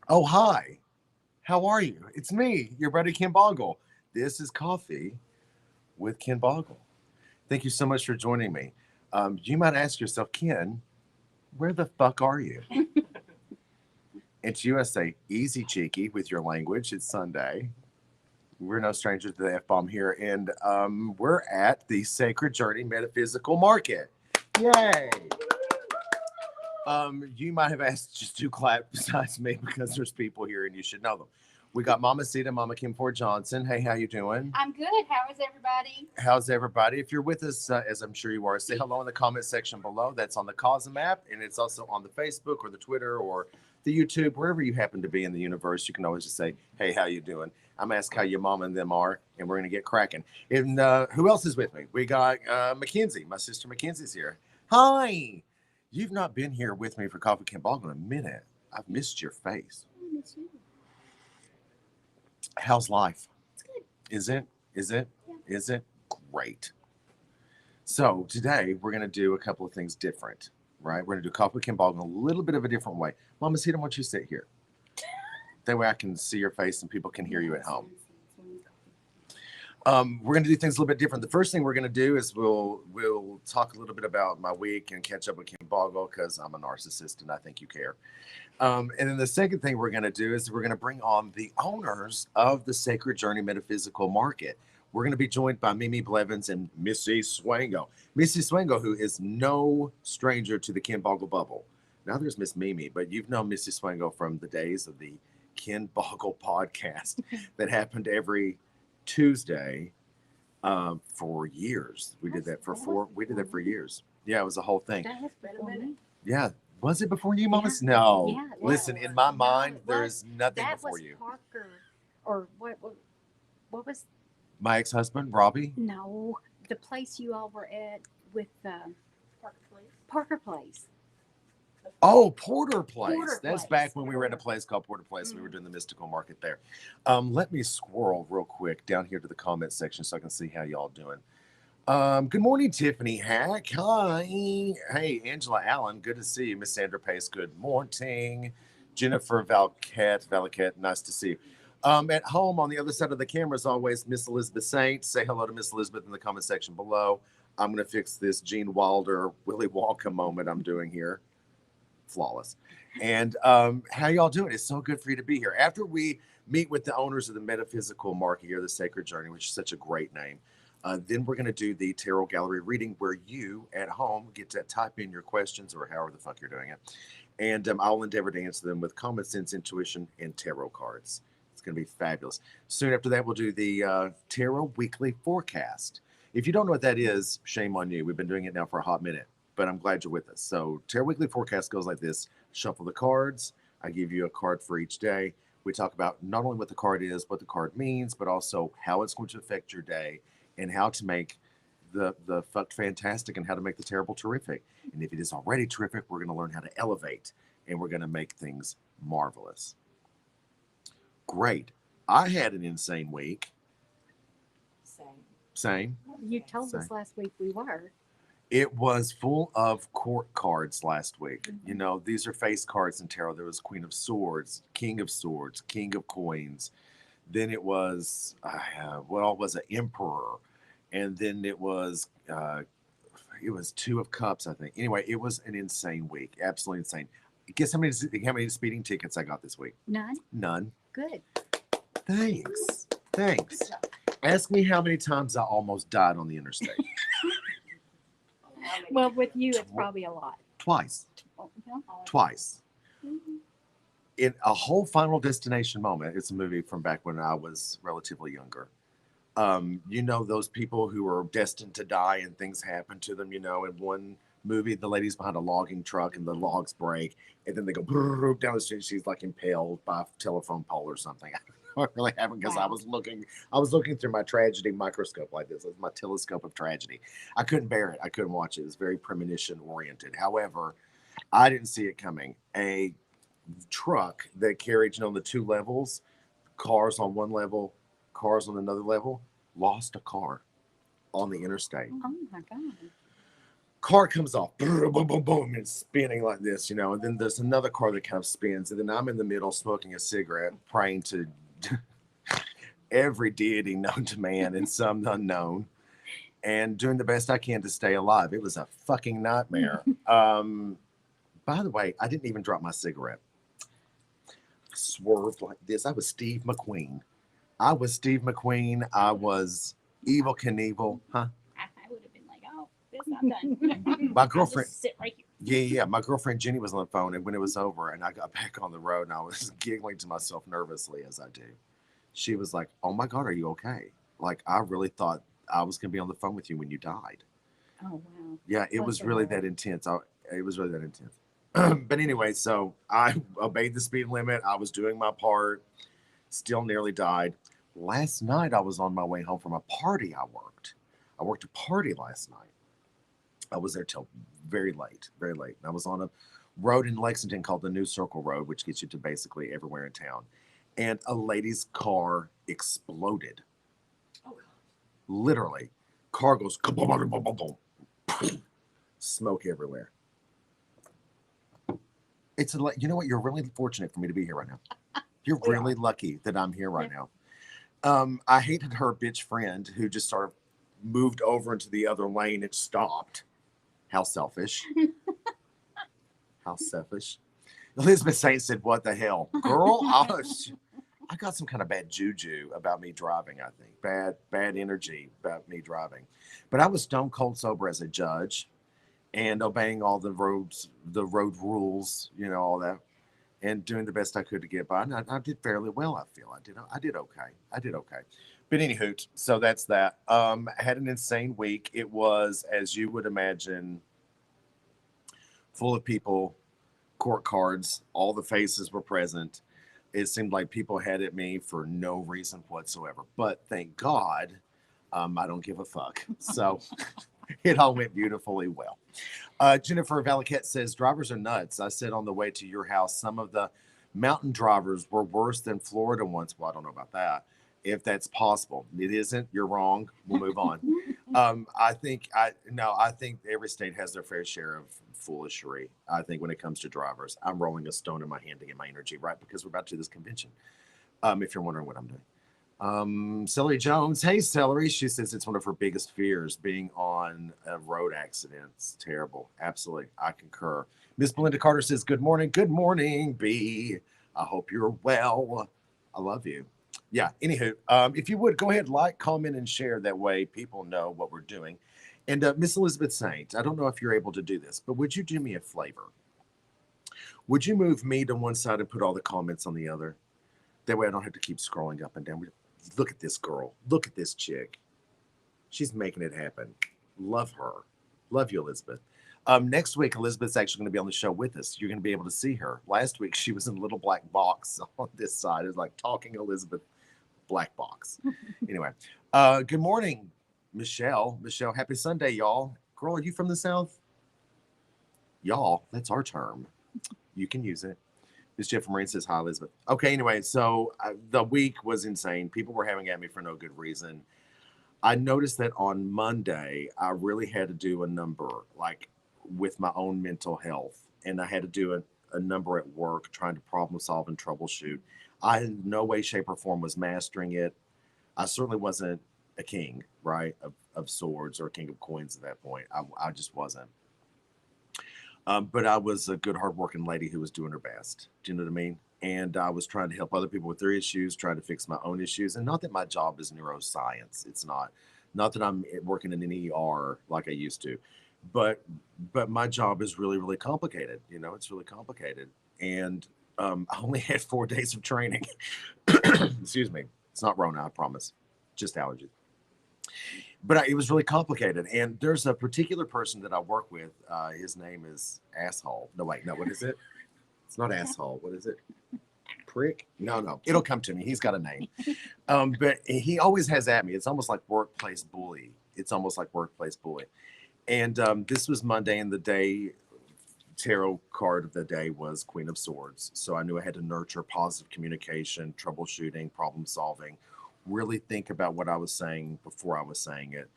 Oh, hi. How are you? It's me, your buddy Ken Boggle. This is Coffee with Ken Boggle. Thank you so much for joining me. You might ask yourself, Ken, where the fuck are you? It's USA, easy cheeky with your language. It's Sunday. We're no strangers to the F-bomb here. And we're at the Sacred Journey Metaphysical Market. Yay! You might have asked just to clap besides me because there's people here and you should know them. We got Mama Sita, Mama Kim Ford Johnson. Hey, how you doing? I'm good. How is everybody? How's everybody? If you're with us, as I'm sure you are, say hello in the comment section below. That's on the Cosm app, and it's also on the Facebook or the Twitter or the YouTube, wherever you happen to be in the universe. You can always just say, hey, how you doing? I'm asking how your mom and them are, and we're going to get cracking. And who else is with me? We got Mackenzie. My sister Mackenzie's here. Hi. You've not been here with me for Coffee Ken Boggle in a minute. I've missed your face. I miss you. How's life? It's good. Is it? Yeah. Is it? Great. So today we're going to do a couple of things different, right? We're going to do Coffee with Ken Boggle in a little bit of a different way. Mama Sita, why don't you sit here? That way I can see your face and people can hear you at home. We're going to do things a little bit different. The first thing we're going to do is we'll talk a little bit about my week and catch up with Ken Boggle because I'm a narcissist and I think you care. And then the second thing we're going to do is we're going to bring on the owners of the Sacred Journey Metaphysical Market. We're going to be joined by Mimi Blevins and Missy Swango. Missy Swango, who is no stranger to the Ken Boggle bubble. Now there's Miss Mimi, but you've known Missy Swango from the days of the Ken Boggle podcast that happened every Tuesday for years. We did that for years. Yeah, it was a whole thing. That has been a minute. Yeah. Was it before you, Mama? Yeah. No. Yeah, Listen, in my mind, Well, there is nothing that before was you. Parker, or what was? My ex-husband, Robbie. No, the place you all were at with Parker Place. Oh, Porter Place. Porter That's Place. back when we were at a place called Porter Place. Mm-hmm. We were doing the mystical market there. Let me scroll real quick down here to the comment section so I can see how y'all doing. Good morning, Tiffany Hack. Hi. Hey, Angela Allen. Good to see you. Miss Sandra Pace. Good morning. Jennifer Valquette. Nice to see you. At home on the other side of the camera, as always, Miss Elizabeth Saint. Say hello to Miss Elizabeth in the comment section below. I'm going to fix this Gene Wilder, Willy Wonka moment I'm doing here. Flawless. And how y'all doing? It's so good for you to be here. After we meet with the owners of the Metaphysical Market here, the Sacred Journey, which is such a great name, then we're going to do the Tarot Gallery reading where you at home get to type in your questions or however the fuck you're doing it. And I'll endeavor to answer them with common sense, intuition, and tarot cards. It's going to be fabulous. Soon after that, we'll do the Tarot Weekly Forecast. If you don't know what that is, shame on you. We've been doing it now for a hot minute, but I'm glad you're with us. So Tarot Weekly Forecast goes like this. Shuffle the cards. I give you a card for each day. We talk about not only what the card is, what the card means, but also how it's going to affect your day and how to make the fucked fantastic and how to make the terrible terrific. And if it is already terrific, we're going to learn how to elevate and we're going to make things marvelous. Great. I had an insane week. Same. You told us last week we were. It was full of court cards last week. Mm-hmm. You know, these are face cards in tarot. There was Queen of Swords, King of Swords, King of Coins. Then it was, was an Emperor. And then it was Two of Cups, I think. Anyway, it was an insane week. Absolutely insane. Guess how many speeding tickets I got this week? None. Good. Thanks. Ask me how many times I almost died on the interstate. Well, with you, it's probably a lot. Twice. Oh, yeah. Twice. Mm-hmm. In a whole Final Destination moment, it's a movie from back when I was relatively younger. Those people who are destined to die and things happen to them. In one movie, the lady's behind a logging truck and the logs break, and then they go down the street. She's like impaled by a telephone pole or something. I really haven't, because Wow. I was looking through my tragedy microscope like this. It's my telescope of tragedy. I couldn't bear it. I couldn't watch it. It was very premonition oriented. However, I didn't see it coming. A truck that carried, the two levels, cars on one level, cars on another level, lost a car on the interstate. Oh my God. Car comes off, boom, boom, boom, boom, and spinning like this, and then there's another car that kind of spins, and then I'm in the middle smoking a cigarette, praying to every deity known to man and some unknown, and doing the best I can to stay alive. It was a fucking nightmare. By the way, I didn't even drop my cigarette. Swerved like this. I was Steve McQueen. I was Evil Knievel, huh? I would have been like, oh, this not done. My I'll girlfriend, just sit right here. yeah. My girlfriend Jenny was on the phone, and when it was over and I got back on the road, and I was giggling to myself nervously as I do, she was like, "Oh my God, are you okay? Like, I really thought I was going to be on the phone with you when you died." Oh wow. Yeah, it Bless was her really heart. that intense. It was really that intense. But anyway, so I obeyed the speed limit. I was doing my part. Still nearly died. Last night, I was on my way home from a party I worked. I worked a party last night. I was there till very late, very late. And I was on a road in Lexington called the New Circle Road, which gets you to basically everywhere in town. And a lady's car exploded. Oh, Literally, car goes kaboom, boom, boom, boom. Smoke everywhere. It's you know what? You're really fortunate for me to be here right now. You're We really are. lucky that I'm here right Yeah. now. I hated her bitch friend who just sort of moved over into the other lane and stopped. How selfish. How selfish. Elizabeth Saint said, "What the hell? Girl, I got some kind of bad juju about me driving, I think. Bad energy about me driving. But I was stone cold sober as a judge and obeying all the road rules, all that, and doing the best I could to get by. And I did fairly well, I feel. I did okay. I did okay. But anywho, so that's that. I had an insane week. It was, as you would imagine, full of people, court cards, all the faces were present. It seemed like people had at me for no reason whatsoever. But thank God, I don't give a fuck. So it all went beautifully well. Jennifer Valaquette says, drivers are nuts. I said on the way to your house, some of the mountain drivers were worse than Florida ones. Well, I don't know about that. If that's possible, it isn't. You're wrong. We'll move on. I think every state has their fair share of foolishery. I think when it comes to drivers, I'm rolling a stone in my hand to get my energy right because we're about to do this convention. If you're wondering what I'm doing. Celery Jones, hey Celery, she says it's one of her biggest fears being on a road accident. It's terrible. Absolutely, I concur. Miss Belinda Carter says, good morning, B. I hope you're well. I love you. Yeah, anywho, if you would go ahead, like, comment, and share. That way people know what we're doing. And Miss Elizabeth Saint, I don't know if you're able to do this, but would you do me a favor? Would you move me to one side and put all the comments on the other? That way I don't have to keep scrolling up and down. Look at this girl. Look at this chick. She's making it happen. Love her. Love you, Elizabeth. Next week, Elizabeth's actually going to be on the show with us. You're going to be able to see her. Last week, she was in a little black box on this side. It was like talking Elizabeth, black box. Anyway, good morning, Michelle. Michelle, happy Sunday, y'all. Girl, are you from the South? Y'all, that's our term. You can use it. Miss Jennifer Marine says, hi, Elizabeth. Okay, anyway, so the week was insane. People were having at me for no good reason. I noticed that on Monday, I really had to do a number, like with my own mental health. And I had to do a number at work, trying to problem solve and troubleshoot. I, in no way, shape, or form, was mastering it. I certainly wasn't a king, right, of swords or a king of coins at that point. I just wasn't. But I was a good, hardworking lady who was doing her best. Do you know what I mean? And I was trying to help other people with their issues, trying to fix my own issues. And not that my job is neuroscience. It's not. Not that I'm working in an ER like I used to. But my job is really, really complicated. It's really complicated. And I only had 4 days of training. Excuse me. It's not Rona, I promise. Just allergies. But it was really complicated. And there's a particular person that I work with. His name is Asshole. No, wait, no, what is it? It's not Asshole. What is it? Prick? No. It'll come to me. He's got a name. But he always has at me. It's almost like workplace bully. And this was Monday, and the day tarot card of the day was Queen of Swords. So I knew I had to nurture positive communication, troubleshooting, problem solving, really think about what I was saying before I was saying it.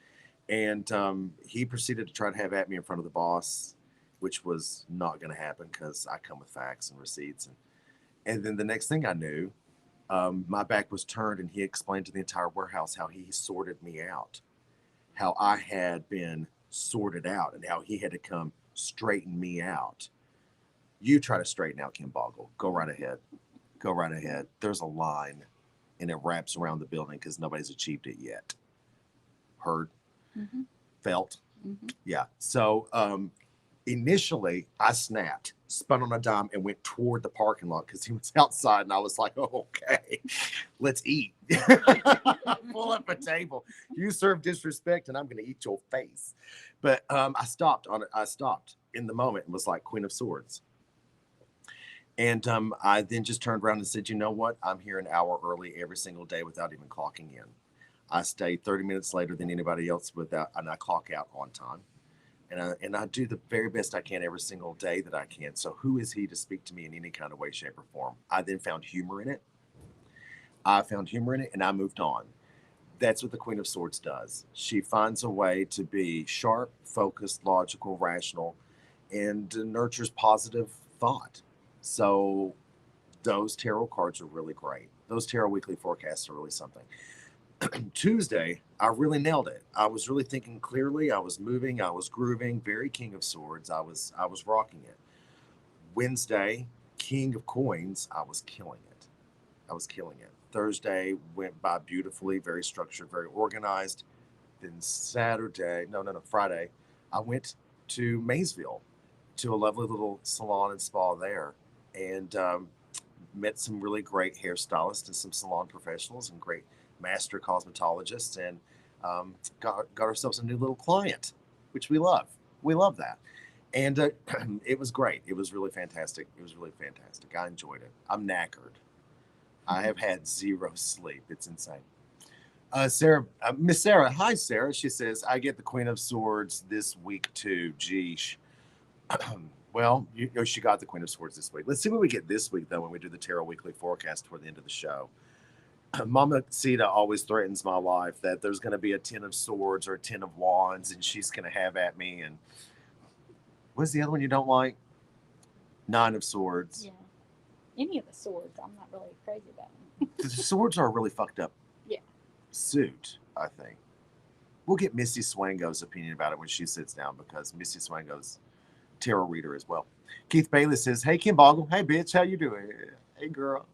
And he proceeded to try to have at me in front of the boss, which was not going to happen because I come with facts and receipts. And then the next thing I knew, my back was turned, and he explained to the entire warehouse how he sorted me out, how I had been sorted out, and how he had to come straighten me out. You try to straighten out Ken Boggle. Go right ahead. There's a line, and it wraps around the building because nobody's achieved it yet. Heard? Mm-hmm. Felt? Mm-hmm. Yeah. So initially, I snapped, spun on a dime, and went toward the parking lot because he was outside, and I was like, oh, okay, let's eat. Pull up a table. You serve disrespect, and I'm going to eat your face. But I stopped in the moment and was like, Queen of Swords. And I then just turned around and said, you know what? I'm here an hour early every single day without even clocking in. I stay 30 minutes later than anybody else and I clock out on time. And I do the very best I can every single day that I can. So who is he to speak to me in any kind of way, shape, or form? I then found humor in it. And I moved on. That's what the Queen of Swords does. She finds a way to be sharp, focused, logical, rational, and nurtures positive thought. So those tarot cards are really great. Those tarot weekly forecasts are really something. Tuesday, I really nailed it. I was really thinking clearly. I was moving. I was grooving. Very King of Swords. I was rocking it. Wednesday, King of Coins. I was killing it. Thursday went by beautifully, very structured, very organized. Then Friday, I went to Maysville to a lovely little salon and spa there, and met some really great hairstylists and some salon professionals and great master cosmetologists, and got ourselves a new little client, which we love. We love that. And it was great. It was really fantastic. I enjoyed it. I'm knackered. I have had zero sleep. It's insane. Miss Sarah. Hi, Sarah. She says, I get the Queen of Swords this week too. Geesh. Well, she got the Queen of Swords this week. Let's see what we get this week, though, when we do the Tarot Weekly Forecast toward the end of the show. Mama Sita always threatens my life that there's going to be a 10 of Swords or a 10 of Wands, and she's going to have at me. And what's the other one you don't like? 9 of Swords. Yeah. Any of the swords, I'm not really crazy about them. The swords are really fucked up. Yeah. Suit, I think. We'll get Missy Swango's opinion about it when she sits down, because Missy Swango's tarot reader as well. Keith Bailey says, hey, Ken Boggle. Hey, bitch. How you doing? Hey, girl.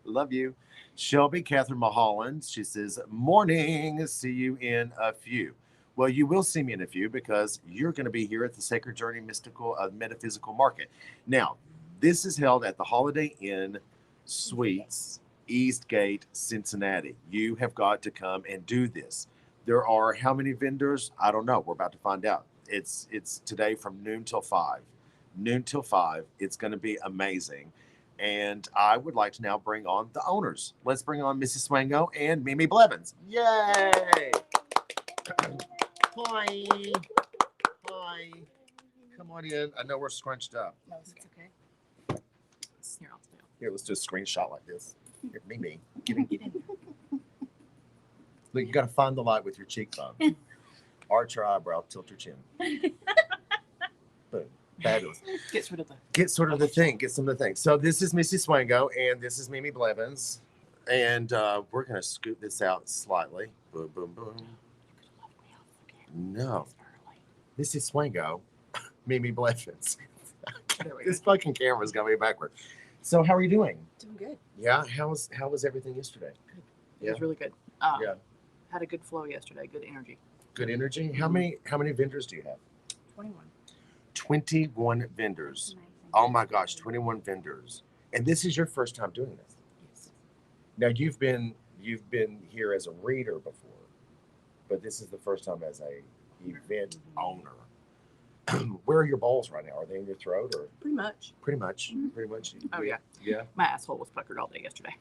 Love you. Shelby Catherine Mulholland. She says, morning. See you in a few. Well, you will see me in a few, because you're going to be here at the Sacred Journey Metaphysical Market. Now, this is held at the Holiday Inn Suites, Eastgate, Cincinnati. You have got to come and do this. There are how many vendors? I don't know. We're about to find out. It's today from noon till 5. It's going to be amazing. And I would like to now bring on the owners. Let's bring on Mrs. Swango and Mimi Blevins. Yay! Hi. Come on in. I know we're scrunched up. No, it's okay. Here, I'll stay. Here, let's do a screenshot like this. Here, Mimi. Get in. Look, you got to find the light with your cheekbone. Arch your eyebrow, tilt your chin. Boom. Fabulous. Get rid of the. Get some of the thing. So this is Missy Swango, and this is Mimi Blevins. And we're going to scoot this out slightly. Boom, boom, boom. No. Missy Swango, Mimi Blevins. This fucking camera's got me backward. So how are you doing? Doing good. Yeah. How was everything yesterday? Good. Yeah. It was really good. Yeah. Had a good flow yesterday. Good energy. Good energy. How many vendors do you have? 21. 21 vendors. Amazing. Oh my gosh, 21 vendors. And this is your first time doing this. Yes. Now you've been here as a reader but this is the first time as a event owner. Where are your balls right now? Are they in your throat or? Pretty much. Pretty much. Pretty much. Oh, yeah. Yeah. My asshole was puckered all day yesterday.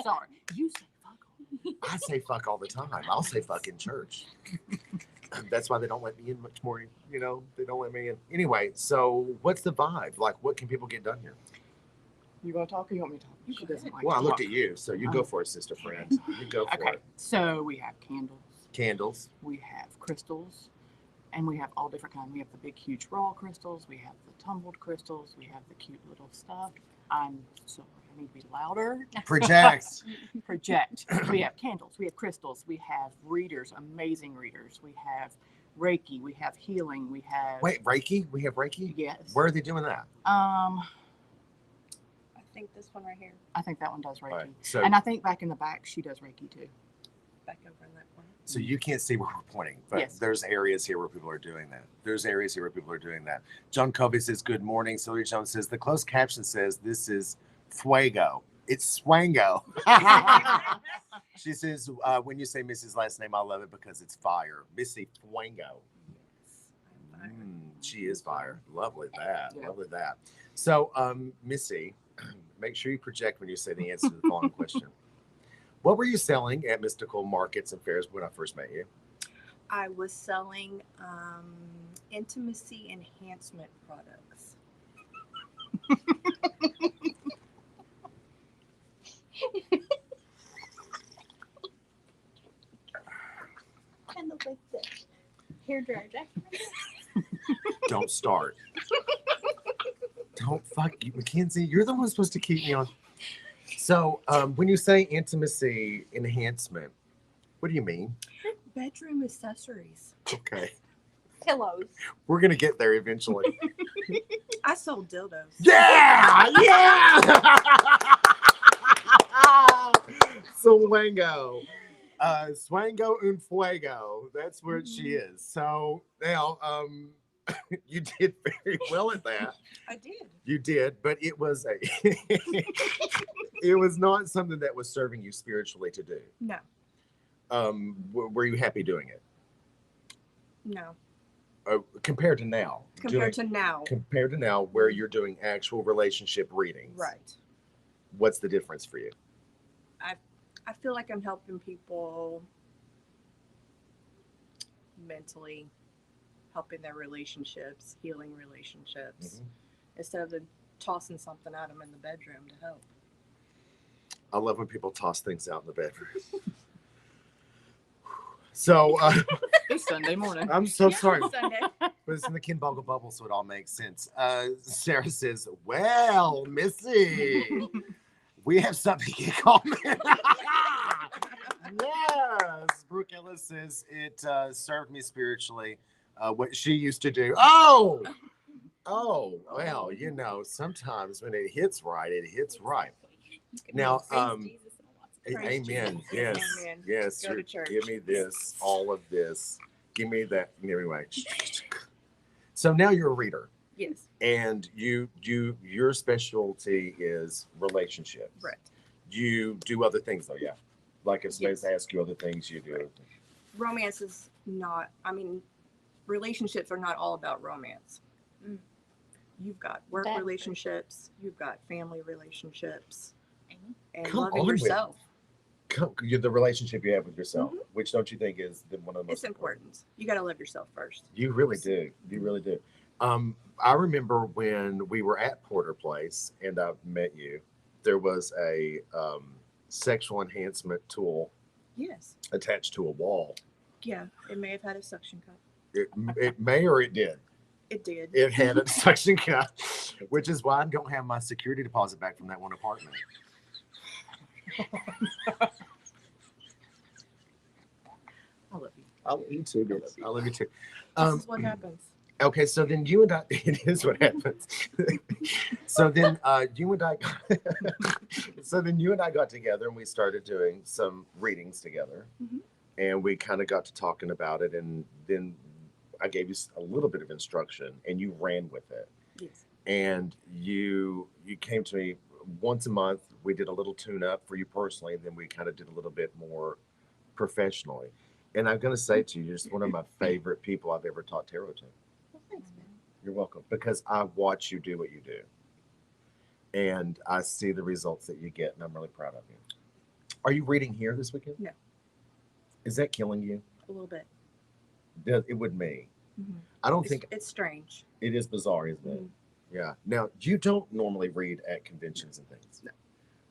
Sorry. You say fuck all. I say fuck all the time. I'll say fuck in church. That's why they don't let me in much more. You know, they don't let me in. Anyway, so what's the vibe? Like, what can people get done here? You want to talk or you want me to talk? She doesn't like Well, I to looked talk. at you, so you go for it, sister friend. You go for Okay. it. So we have candles. Candles. We have crystals. And we have all different kinds. We have the big, huge raw crystals. We have the tumbled crystals. We have the cute little stuff. I'm sorry, I need to be louder. Project. Project. We have candles. We have crystals. We have readers, amazing readers. We have Reiki. We have healing. We have. Wait, Reiki? We have Reiki? Yes. Where are they doing that? I think this one right here, I think that one does Reiki. Right. So, And I think back in the back, she does Reiki too. back over in that corner. so you can't see where we're pointing, but Yes. there's areas here where people are doing that. There's areas here where people are doing that. John Covey says, good morning. Sylvia Jones says, the closed caption says, this is fuego. It's swango. She says, when you say Missy's last name, I love it because it's fire. Missy Fuego. She is fire. Lovely that. Yeah. Lovely that. So, Missy, make sure you project when you say the answer to the following question. What were you selling at mystical markets and fairs when I first met you? I was selling intimacy enhancement products. Kind of like this. Hair dryer jacket. Don't start. Don't fuck you, Mackenzie. You're the one supposed to keep me on. So, when you say intimacy enhancement, what do you mean? Bedroom accessories. Okay, Pillows. we're gonna get there eventually. I sold dildos. Yeah, yeah. Swango. Swango un fuego. That's where she is. So now, you did very well at that. I did. You did, but it was a it was not something that was serving you spiritually to do. No. Were you happy doing it? No. Compared to now? Compared to now. Compared to now, where you're doing actual relationship readings. Right. What's the difference for you? I feel like I'm helping people mentally, helping their relationships, healing relationships, instead of tossing something at them in the bedroom to help. I love when people toss things out in the bedroom. So, It's Sunday morning. I'm so sorry. Sunday. But it's in the Ken Boggle bubble, so it all makes sense. Sarah says, well, Missy, we have something in common. Yes. Brooke Ellis says, it served me spiritually, what she used to do. Oh, well, you know, sometimes when it hits right, it hits right. Now, Praise amen. Jesus. Yes. Amen. Yes. Go to church. Give me this, all of this. Give me that. Anyway. So now you're a reader, Yes. and your specialty is relationships. Right. You do other things though, yeah. Like if somebody's Yes. ask you other things, you do. Romance is not, relationships are not all about romance. Mm. You've got work That- relationships, you've got family relationships, and Come loving on with it. yourself. The relationship you have with yourself, which don't you think is one of the most It's important. You got to love yourself first. You really do. You really do. I remember when we were at Porter Place and I met you, there was a sexual enhancement tool Yes. attached to a wall. Yeah. It may have had a suction cup. It may or it did. It did. It had a suction cup, which is why I don't have my security deposit back from that one apartment. I love you. I love you too, girl. I love you too. This is what happens. Okay, so then you and I, it is what happens. So then you and I, so then you and I got together and we started doing some readings together, Mhm. and we kind of got to talking about it, and then I gave you a little bit of instruction, and you ran with it, Yes. and you came to me once a month. We did a little tune up for you personally, and then we kind of did a little bit more professionally. And I'm going to say to you, you're just one of my favorite people I've ever taught tarot to. Well, thanks, man. You're welcome. Because I watch you do what you do. And I see the results that you get, and I'm really proud of you. Are you reading here this weekend? No. Is that killing you? A little bit. It would me. Mm-hmm. I don't think It's strange. it is bizarre, isn't it? Mhm. Yeah. Now, you don't normally read at conventions and things. No.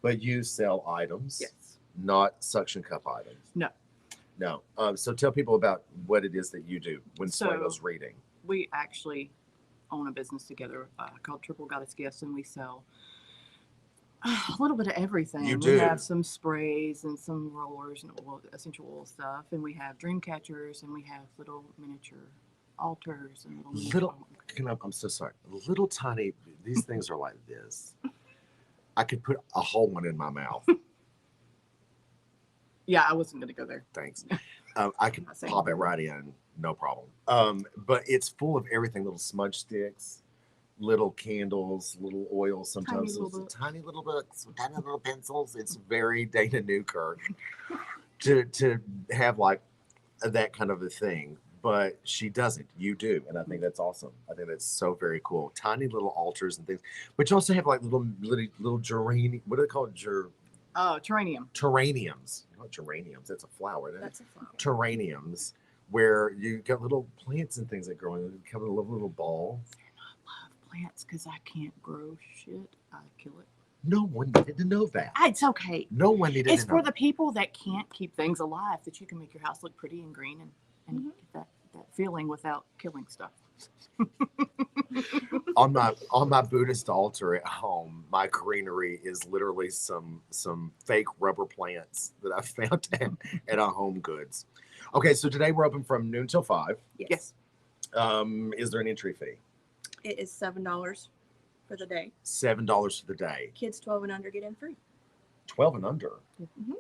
But you sell items, Yes. not suction cup items. No. No. So tell people about what it is that you do when So- Fuego's reading. We actually own a business together called Triple Goddess Gifts, and we sell a little bit of everything. You do? We have some sprays and some rollers and essential oil stuff, and we have dream catchers, and we have little miniature altars and Little, I'm so sorry. Little tiny, these things are like this. I could put a whole one in my mouth. Yeah, I wasn't going to go there. Thanks. I can Not saying pop it anything. right in, no problem. But it's full of everything: little smudge sticks, little candles, little oils. Sometimes little those books. tiny little books, tiny little pencils. It's very Dana Newkirk to have like that kind of a thing. But she doesn't. You do, and I think that's awesome. I think that's so very cool. Tiny little altars and things, but you also have like little geranium. What do they call it? Oh, terranium. Geraniums. Not geraniums. That's a flower. Isn't it? That's a flower. Terraniums, where you got little plants and things that grow in. They come in a little ball. I love plants because I can't grow shit. I kill it. No one needed to know that. It's okay. No one needed It's to know. for the people that can't keep things alive, that you can make your house look pretty and green and Mhm. get that feeling without killing stuff. On my Buddhist altar at home, my greenery is literally some fake rubber plants that I found at a Home Goods. Okay, so today we're open from noon till 5. Yes. Is there an entry fee? It is $7 for the day. $7 for the day. Kids 12 and under get in free. 12 and under. Mhm.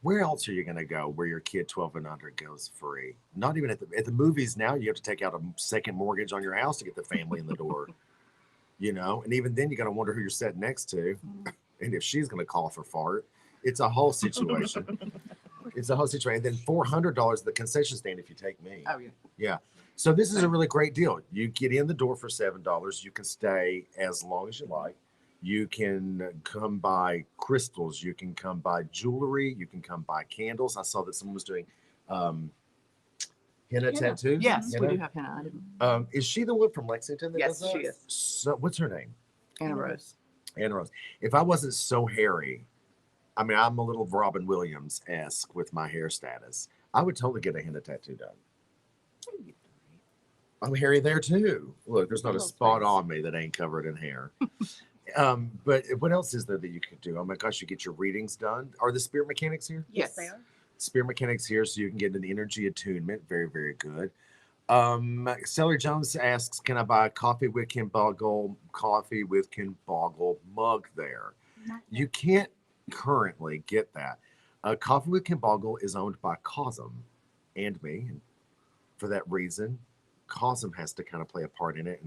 Where else are you going to go where your kid 12 and under goes free? Not even at the movies now. You have to take out a second mortgage on your house to get the family in the door. You know, and even then you got to wonder who you're sitting next to, and if she's going to cough or fart. It's a whole situation. It's a whole situation. And then $400 at the concession stand if you take me. Oh, yeah. Yeah. So this is a really great deal. You get in the door for $7. You can stay as long as you like. You can come buy crystals. You can come buy jewelry. You can come buy candles. I saw that someone was doing henna tattoos. Yes, we Henna? do have henna. I didn't. Is she the one from Lexington that Yes, does that? she is. So, what's her name? Anna Rose. Anna Rose. If I wasn't so hairy, I mean, I'm a little Robin Williams-esque with my hair status. I would totally get a henna tattoo done. I'm hairy there too. Look, there's not a Little spot space. on me that ain't covered in hair. But what else is there that you could do? Oh my gosh, you get your readings done. Are the spirit mechanics here? Yes, Yes. they are. Spirit mechanics here, so you can get an energy attunement. Very, very good. Celery Jones asks, can I buy a coffee with Ken Boggle mug there? You can't currently get that. Coffee with Ken Boggle is owned by Cosm and me. And for that reason, Cosm has to kind of play a part in it.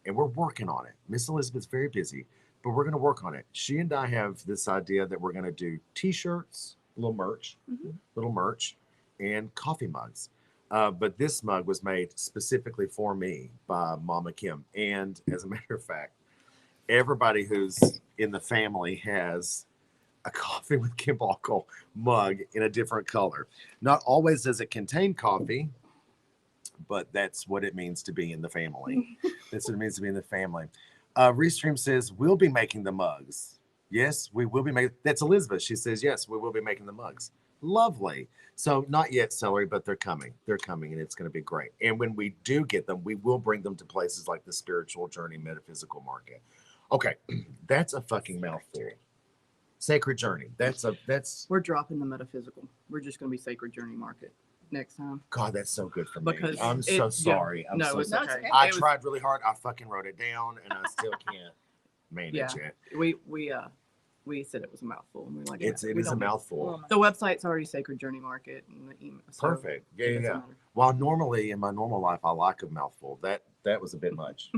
And we're working on it. Miss Elizabeth's very busy, but we're going to work on it. She and I have this idea that we're going to do t-shirts, little merch, and coffee mugs. But this mug was made specifically for me by Mama Kim. And as a matter of fact, everybody who's in the family has a coffee with Ken Boggle mug in a different color. Not always does it contain coffee, but that's what it means to be in the family. That's what it means to be in the family. Restream says, we'll be making the mugs. Yes, we will be making. That's Elizabeth. She says, yes, we will be making the mugs. Lovely. So not yet, Celery, but they're coming. They're coming, and it's going to be great. And when we do get them, we will bring them to places like the Spiritual Journey Metaphysical Market. Okay, that's a fucking mouthful. Sacred Journey. That's We're dropping the metaphysical. We're just going to be Sacred Journey Market next time. God, that's so good for me. Because I'm it- so yeah. sorry. I'm No, so it's sorry. okay. I It was- tried really hard. I fucking wrote it down, and I still can't manage Yeah. it. We said it was a mouthful, and we're like, It we is a don't- mouthful. The website's already Sacred Journey Market, and the email. So Perfect. Yeah, it yeah, doesn't yeah. matter. While normally in my normal life I like a mouthful, that was a bit much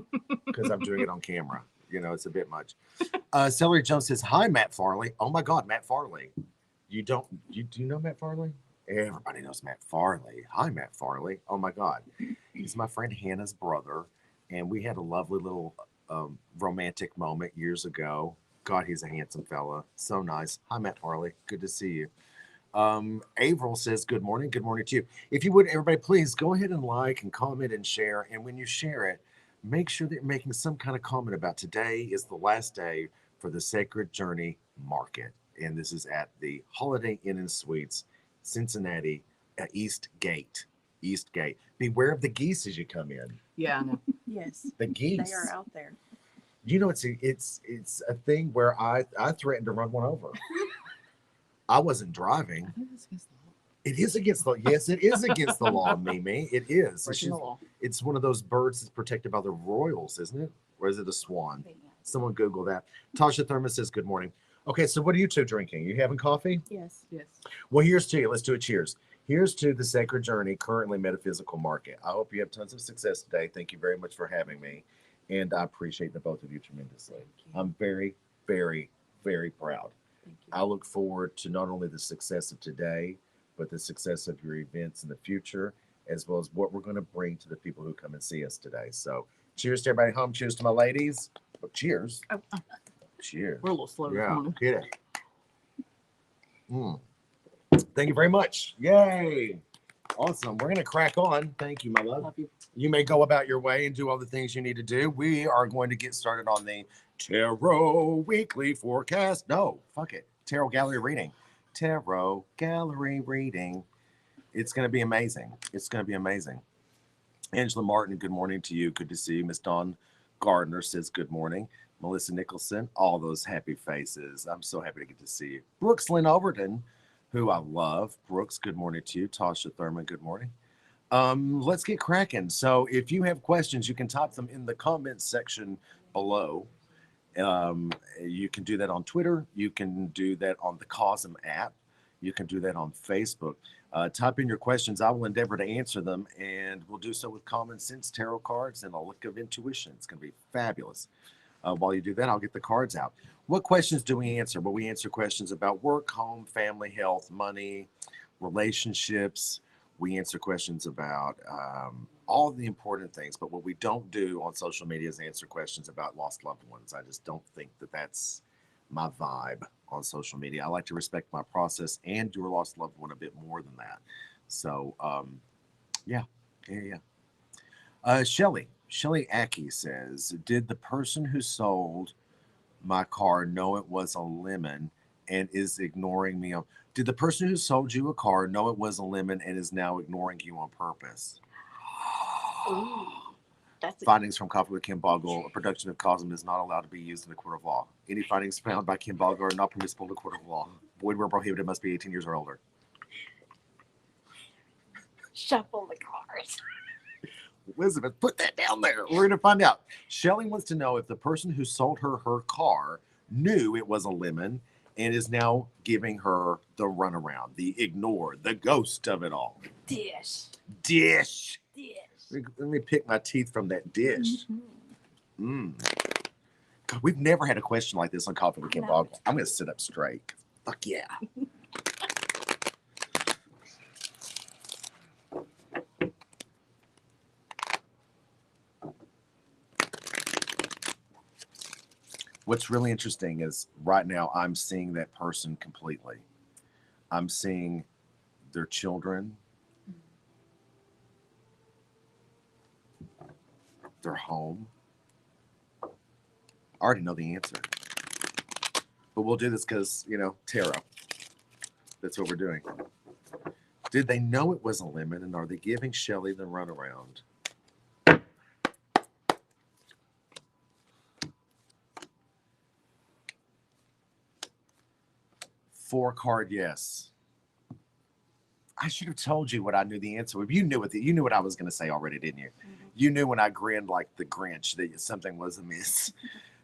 because I'm doing it on camera. You know, it's a bit much. Celery Jones says, "Hi, Matt Farley." Oh my God, Matt Farley. Do you know Matt Farley? Everybody knows Matt Farley. Hi, Matt Farley. Oh my God. He's my friend Hannah's brother. And we had a lovely little romantic moment years ago. God, he's a handsome fella. So nice. Hi, Matt Farley. Good to see you. Avril says, good morning. Good morning to you. If you would, everybody, please go ahead and like and comment and share. And when you share it, make sure that you're making some kind of comment about today is the last day for the Sacred Journey Market. And this is at the Holiday Inn and Suites, Cincinnati, East Gate. East Gate. Beware of the geese as you come in. Yeah, I know. Yes, The geese. they are out there. You know, it's a thing where I threatened to run one over. I wasn't driving. I think it's against the law. It is against the yes, it is against the law, Mimi. It is. Breaking the law. It's one of those birds that's protected by the royals, isn't it? Or is it a swan? Someone Google that. Tasha Thurman says, good morning. Okay, so what are you two drinking? You having coffee? Yes. Yes. Well, here's to you. Let's do a cheers. Here's to the Sacred Journey, currently Metaphysical Market. I hope you have tons of success today. Thank you very much for having me. And I appreciate the both of you tremendously. I'm very, very, very proud. Thank you. I look forward to not only the success of today, but the success of your events in the future, as well as what we're going to bring to the people who come and see us today. So cheers to everybody home. Cheers to my ladies. Oh, cheers. Oh. Cheers. We're a little slow this Yeah, morning. hit it. Thank you very much. Yay. Awesome. We're going to crack on. Thank you, my love. Love you. You may go about your way and do all the things you need to do. We are going to get started on the Tarot Weekly Forecast. No, fuck it. Tarot Gallery Reading. Tarot Gallery Reading. It's going to be amazing. It's going to be amazing. Angela Martin, good morning to you. Good to see you. Miss Dawn Gardner says good morning. Melissa Nicholson, all those happy faces. I'm so happy to get to see you. Brooks Lynn Overton, who I love. Brooks, good morning to you. Tasha Thurman, good morning. Let's get cracking. So if you have questions, you can type them in the comments section below. You can do that on Twitter. You can do that on the Cosm app. You can do that on Facebook. Type in your questions. I will endeavor to answer them, and we'll do so with common sense tarot cards and a look of intuition. It's going to be fabulous. While you do that, I'll get the cards out. What questions do we answer? Well, we answer questions about work, home, family, health, money, relationships. We answer questions about all the important things. But what we don't do on social media is answer questions about lost loved ones. I just don't think that that's my vibe on social media. I like to respect my process and your lost loved one a bit more than that. So, yeah. Shelly Aki says, did the person who sold my car know it was a lemon and is ignoring me? Did the person who sold you a car know it was a lemon and is now ignoring you on purpose? Ooh, that's Findings from Coffee with Ken Boggle, a production of Cosm, is not allowed to be used in the court of law. Any findings found by Ken Boggle are not permissible in the court of law. Void where prohibited, must be 18 years or older. Shuffle the cards. Elizabeth, put that down there. We're going to find out. Shelly wants to know if the person who sold her car knew it was a lemon and is now giving her the runaround, the ignore, the ghost of it all. Dish. Let me pick my teeth from that dish. Mm-hmm. God, we've never had a question like this on Coffee with Ken No. Boggle. I'm going to sit up straight. Fuck yeah. What's really interesting is right now I'm seeing that person completely. I'm seeing their children, their home. I already know the answer. But we'll do this because, tarot. That's what we're doing. Did they know it was a lemon, and are they giving Shelly the runaround? Four card yes. I should have told you what I knew the answer was. You knew what I was going to say already, didn't you? Mm-hmm. You knew when I grinned like the Grinch that something was amiss.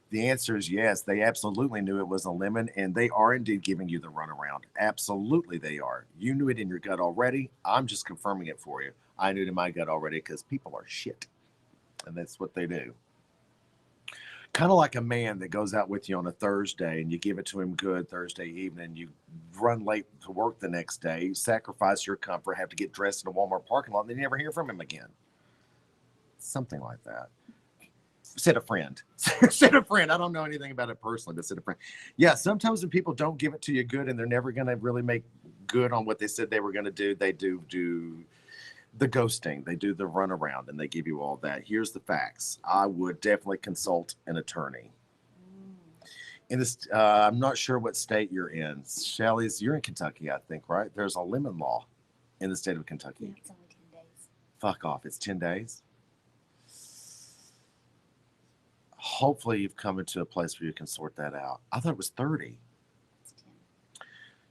The answer is yes. They absolutely knew it was a lemon, and they are indeed giving you the runaround. Absolutely, they are. You knew it in your gut already. I'm just confirming it for you. I knew it in my gut already because people are shit, and that's what they do. Kind of like a man that goes out with you on a Thursday and you give it to him good Thursday evening. You run late to work the next day, sacrifice your comfort, have to get dressed in a Walmart parking lot, and then you never hear from him again. Something like that. Said a friend. Said a friend. I don't know anything about it personally, but said a friend. Yeah, sometimes when people don't give it to you good and they're never going to really make good on what they said they were going to do, they do the ghosting, they do the runaround, and they give you all that. Here's the facts. I would definitely consult an attorney. In this, I'm not sure what state you're in. Shelley's, you're in Kentucky, I think, right? There's a lemon law in the state of Kentucky. Yeah, it's only 10 days. Fuck off. It's 10 days. Hopefully you've come into a place where you can sort that out. I thought it was 30. It's 10.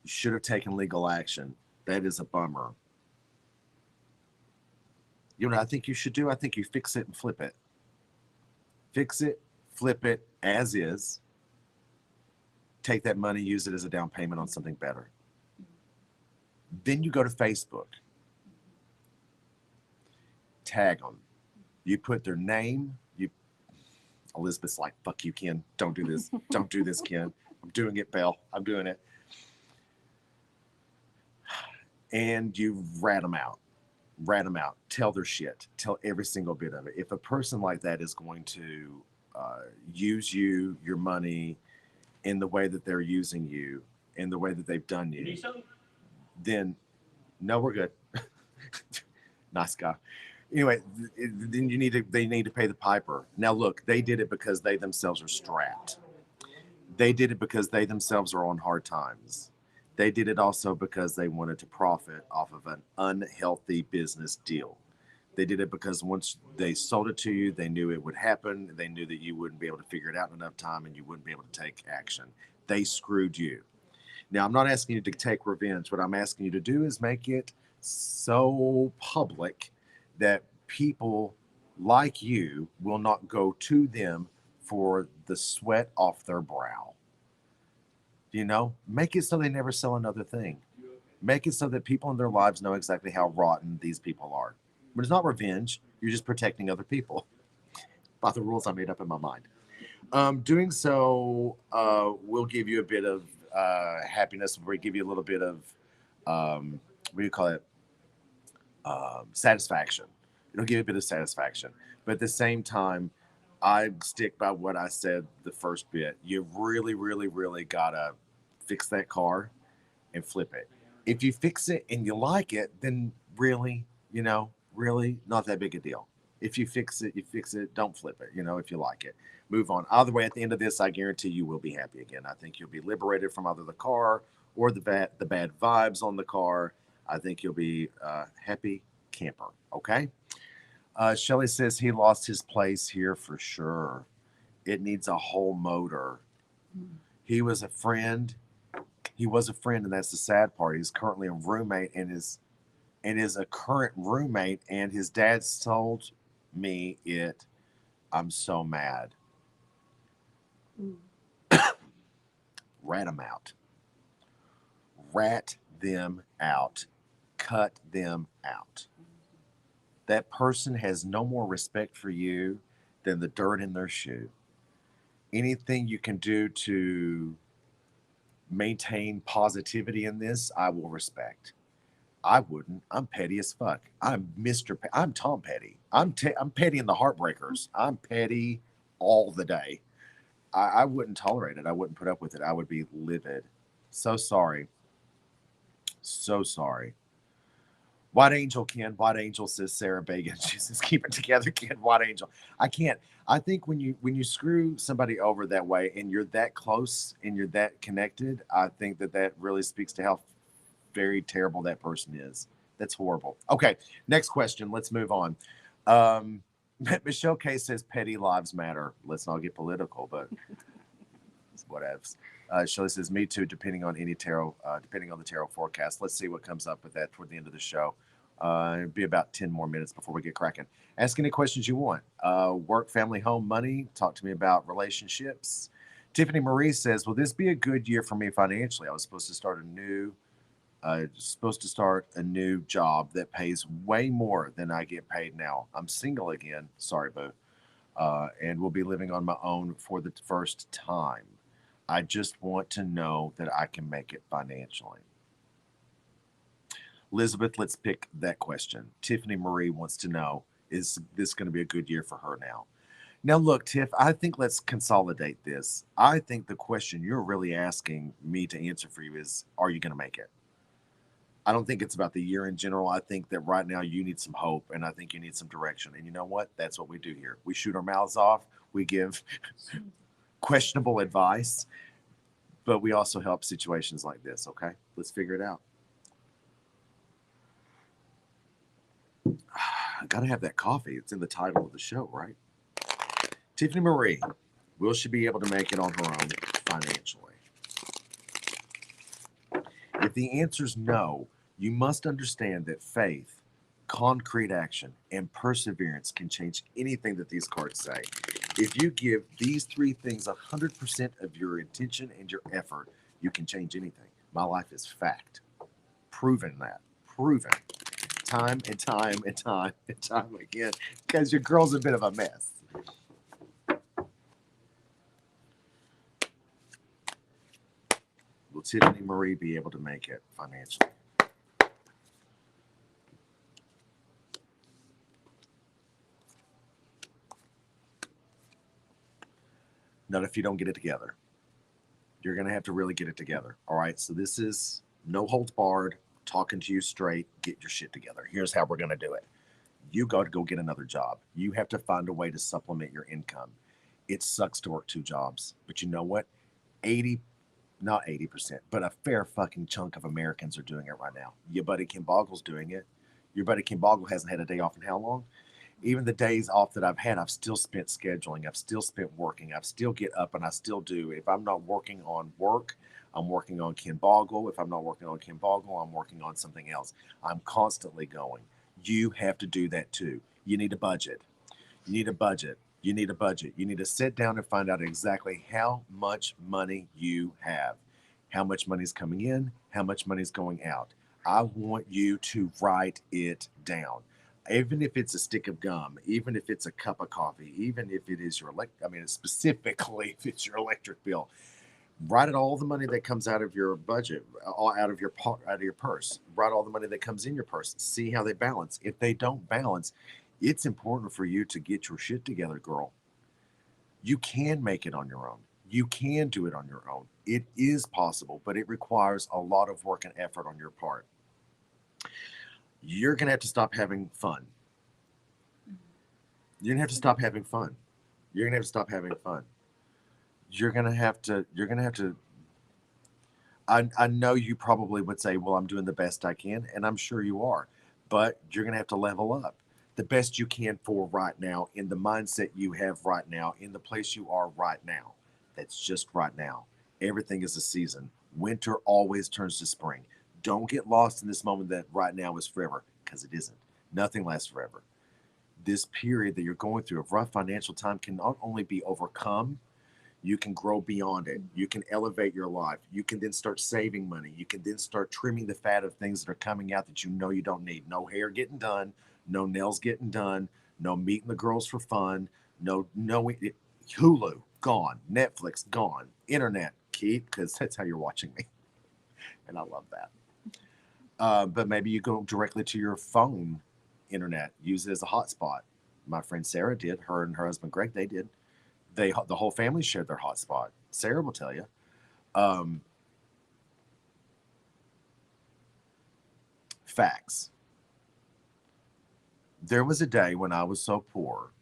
You should have taken legal action. That is a bummer. You know what I think you should do? I think you fix it and flip it. Fix it, flip it as is. Take that money, use it as a down payment on something better. Then you go to Facebook. Tag them. You put their name. Elizabeth's like, fuck you, Ken. Don't do this. Don't do this, Ken. I'm doing it, Belle. I'm doing it. And you rat them out. Rat them out. Tell their shit. Tell every single bit of it. If a person like that is going to use you, your money, in the way that they're using you, in the way that they've done you, then no, we're good. Nice guy. Anyway, then they need to pay the piper. Now, look, they did it because they themselves are strapped. They did it because they themselves are on hard times. They did it also because they wanted to profit off of an unhealthy business deal. They did it because once they sold it to you, they knew it would happen. They knew that you wouldn't be able to figure it out in enough time and you wouldn't be able to take action. They screwed you. Now, I'm not asking you to take revenge. What I'm asking you to do is make it so public that people like you will not go to them for the sweat off their brow. You know, make it so they never sell another thing. Make it so that people in their lives know exactly how rotten these people are. But it's not revenge. You're just protecting other people by the rules I made up in my mind. Doing so will give you a bit of happiness. Will give you a little bit of, what do you call it? Satisfaction. It'll give you a bit of satisfaction. But at the same time, I stick by what I said the first bit. You really, really, really gotta fix that car and flip it. If you fix it and you like it, then really, really not that big a deal. If you fix it, you fix it. Don't flip it, if you like it. Move on. Either way, at the end of this, I guarantee you will be happy again. I think you'll be liberated from either the car or the bad vibes on the car. I think you'll be happy camper, okay? Shelley says he lost his place here for sure. It needs a whole motor. He was a friend. And that's the sad part. He's currently a roommate and is a current roommate, and his dad told me it. I'm so mad. Rat them out. Rat them out. Cut them out. That person has no more respect for you than the dirt in their shoe. Anything you can do to maintain positivity in this, I will respect. I wouldn't. I'm petty as fuck. I'm Tom Petty. I'm petty in the Heartbreakers. I'm petty all the day. I wouldn't tolerate it. I wouldn't put up with it. I would be livid. So sorry. So sorry. White Angel, Ken. White Angel, says Sarah Bagan. She says, keep it together, Ken. White Angel. I can't. I think when you screw somebody over that way and you're that close and you're that connected, I think that really speaks to how very terrible that person is. That's horrible. Okay, next question. Let's move on. Michelle K says, petty lives matter. Let's not get political, but whatevs. Shelley says, me too, depending on the tarot forecast. Let's see what comes up with that toward the end of the show. It'll be about 10 more minutes before we get cracking. Ask any questions you want. Work, family, home, money. Talk to me about relationships. Tiffany Marie says, will this be a good year for me financially? I was supposed to start a new job that pays way more than I get paid now. I'm single again. Sorry, boo. and will be living on my own for the first time. I just want to know that I can make it financially. Elizabeth, let's pick that question. Tiffany Marie wants to know, is this going to be a good year for her now? Now, look, Tiff, I think let's consolidate this. I think the question you're really asking me to answer for you is, are you going to make it? I don't think it's about the year in general. I think that right now you need some hope, and I think you need some direction. And you know what? That's what we do here. We shoot our mouths off. We give questionable advice, but we also help situations like this, okay? Let's figure it out. I gotta have that coffee. It's in the title of the show, right? Tiffany Marie, will she be able to make it on her own financially? If the answer is no, you must understand that faith, concrete action, and perseverance can change anything that these cards say. If you give these three things 100% of your intention and your effort, you can change anything. My life is fact. Proven that. Proven. Time and time and time and time again. Because your girl's a bit of a mess. Will Tiffany Marie be able to make it financially? Not if you don't get it together. You're going to have to really get it together. All right. So this is no holds barred, talking to you straight. Get your shit together. Here's how we're going to do it. You got to go get another job. You have to find a way to supplement your income. It sucks to work two jobs, but you know what? Not 80%, but a fair fucking chunk of Americans are doing it right now. Your buddy Ken Boggle's doing it. Your buddy Ken Boggle hasn't had a day off in how long? Even the days off that I've had, I've still spent scheduling. I've still spent working. I've still get up and I still do. If I'm not working on work, I'm working on Ken Boggle. If I'm not working on Ken Boggle, I'm working on something else. I'm constantly going. You have to do that too. You need a budget. You need a budget. You need a budget. You need to sit down and find out exactly how much money you have, how much money is coming in, how much money is going out. I want you to write it down. Even if it's a stick of gum, even if it's a cup of coffee, even if it is your specifically if it's your electric bill, write it all the money that comes out of your budget, all out of your purse. Write all the money that comes in your purse. See how they balance. If they don't balance, it's important for you to get your shit together, girl. You can make it on your own. You can do it on your own. It is possible, but it requires a lot of work and effort on your part. You're going to have to stop having fun. You're going to have to stop having fun. You're going to have to stop having fun. You're going to have to, I know you probably would say, well, I'm doing the best I can, and I'm sure you are, but you're going to have to level up the best you can for right now, in the mindset you have right now, in the place you are right now. That's just right now. Everything is a season. Winter always turns to spring. Don't get lost in this moment that right now is forever, because it isn't. Nothing lasts forever. This period that you're going through of rough financial time can not only be overcome, you can grow beyond it. You can elevate your life. You can then start saving money. You can then start trimming the fat of things that are coming out that you know you don't need. No hair getting done, no nails getting done, no meeting the girls for fun, no Hulu, gone. Netflix, gone. Internet, keep, because that's how you're watching me. And I love that. But maybe you go directly to your phone internet, use it as a hotspot. My friend Sarah did. Her and her husband Greg, they did. The whole family shared their hotspot. Sarah will tell you. Facts. There was a day when I was so poor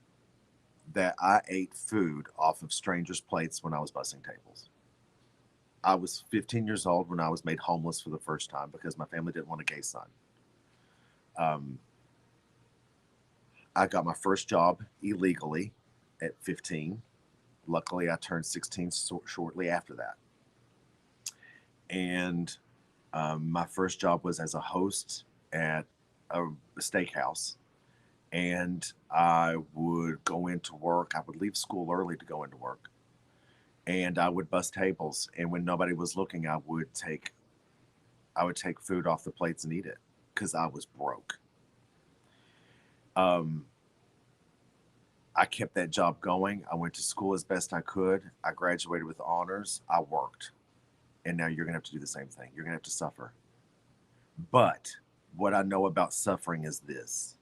that I ate food off of strangers' plates when I was bussing tables. I was 15 years old when I was made homeless for the first time because my family didn't want a gay son. I got my first job illegally at 15. Luckily, I turned 16 shortly after that. And my first job was as a host at a steakhouse. And I would go into work. I would leave school early to go into work. And I would bus tables. And when nobody was looking, I would take food off the plates and eat it because I was broke. I I kept that job going. I went to school as best I could. I graduated with honors. I worked. And now you're going to have to do the same thing. You're going to have to suffer. But what I know about suffering is this.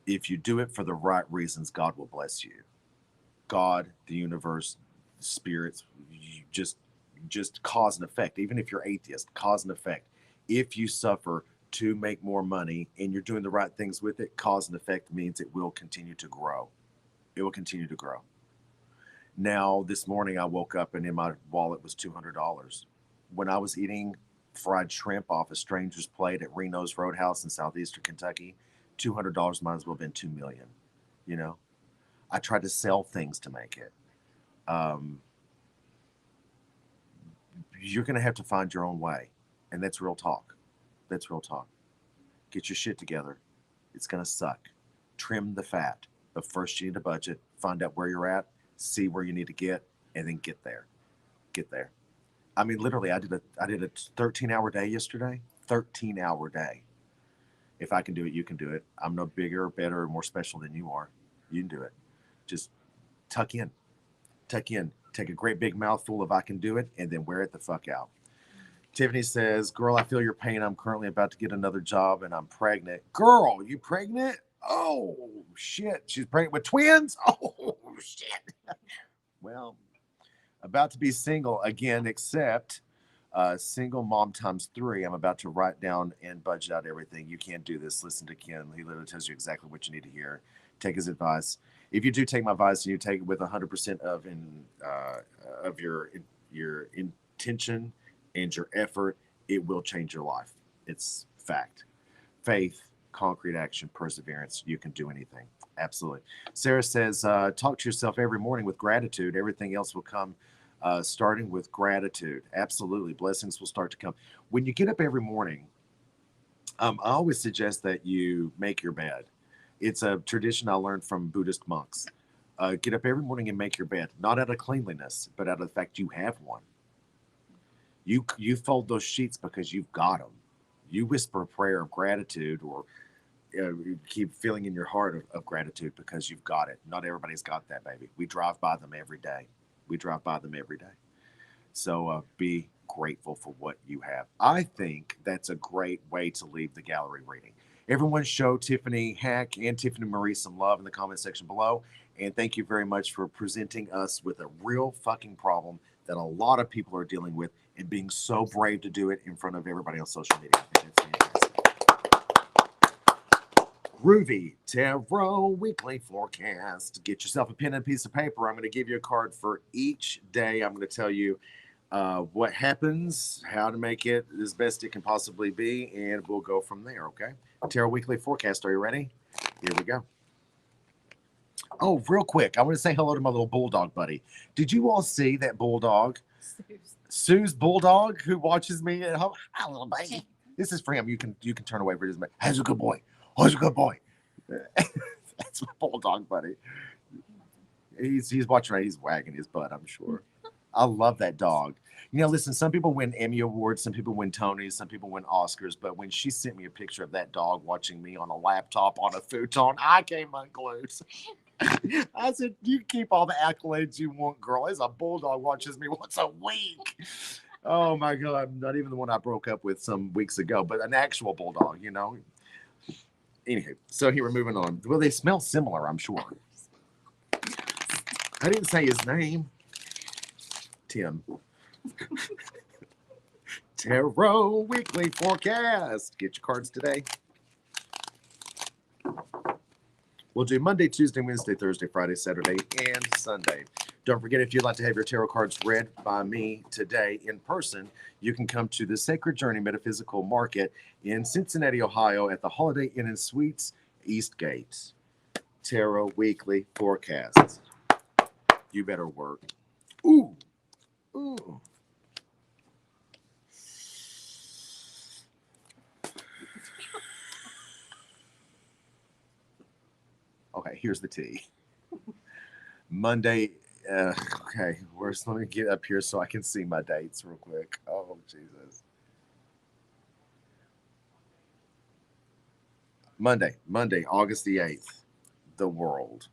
If you do it for the right reasons, God will bless you. God, the universe, spirits, you just cause and effect. Even if you're atheist, cause and effect. If you suffer to make more money and you're doing the right things with it, cause and effect means it will continue to grow. It will continue to grow. Now, this morning I woke up and in my wallet was $200. When I was eating fried shrimp off a stranger's plate at Reno's Roadhouse in southeastern Kentucky, $200 might as well have been $2 million. You know, I tried to sell things to make it. You're going to have to find your own way. And that's real talk. That's real talk. Get your shit together. It's going to suck. Trim the fat. But first you need a budget. Find out where you're at. See where you need to get. And then get there. Get there. I mean, literally, I did a 13-hour day yesterday. 13-hour day. If I can do it, you can do it. I'm no bigger, better, or more special than you are. You can do it. Just tuck in. Tuck in. Take a great big mouthful of I can do it, and then wear it the fuck out. Tiffany says, girl, I feel your pain. I'm currently about to get another job, and I'm pregnant. Girl, you pregnant? Oh, shit. She's pregnant with twins? Oh, shit. Well, about to be single again, except single mom times 3. I'm about to write down and budget out everything. You can't do this. Listen to Ken. He literally tells you exactly what you need to hear. Take his advice. If you do take my advice and you take it with 100% of your intention and your effort, it will change your life. It's fact. Faith, concrete action, perseverance. You can do anything. Absolutely. Sarah says, talk to yourself every morning with gratitude. Everything else will come. Starting with gratitude. Absolutely. Blessings will start to come. When you get up every morning, I always suggest that you make your bed. It's a tradition I learned from Buddhist monks. Get up every morning and make your bed, not out of cleanliness, but out of the fact you have one. You fold those sheets because you've got them. You whisper a prayer of gratitude or you keep feeling in your heart of gratitude because you've got it. Not everybody's got that, baby. We drive by them every day. So be grateful for what you have. I think that's a great way to leave the gallery reading. Everyone show Tiffany Hack and Tiffany Marie some love in the comment section below. And thank you very much for presenting us with a real fucking problem that a lot of people are dealing with and being so brave to do it in front of everybody on social media. I think that's fantastic. Groovy Tarot Weekly Forecast. Get yourself a pen and a piece of paper. I'm going to give you a card for each day. I'm going to tell you what happens, how to make it as best it can possibly be, and we'll go from there, okay? Tarot Weekly Forecast. Are you ready? Here we go. Oh, real quick, I want to say hello to my little bulldog buddy. Did you all see that bulldog? Sue's bulldog who watches me at home. Hi, little baby. This is for him. You can turn away for his man. He's a good boy. He's a good boy. That's my bulldog buddy. He's watching right. He's wagging his butt, I'm sure. I love that dog. You know, listen, some people win Emmy Awards, some people win Tonys, some people win Oscars, but when she sent me a picture of that dog watching me on a laptop on a futon, I came unglued. I said, you keep all the accolades you want, girl. As a bulldog watches me once a week. Oh my God, not even the one I broke up with some weeks ago, but an actual bulldog, you know. Anywho, so here we're moving on. Well, they smell similar, I'm sure. I didn't say his name. Tim. Tarot Weekly Forecast. Get your cards today. We'll do Monday, Tuesday, Wednesday, Thursday, Friday, Saturday, and Sunday. Don't forget, if you'd like to have your tarot cards read by me today in person, you can come to the Spiritual Journey Metaphysical Market in Cincinnati, Ohio at the Holiday Inn and Suites, Eastgate. Tarot Weekly Forecast. You better work. Ooh. Ooh. Okay, here's the tea. Monday, okay, let me get up here so I can see my dates real quick. Oh, Jesus. Monday, August the 8th, the world.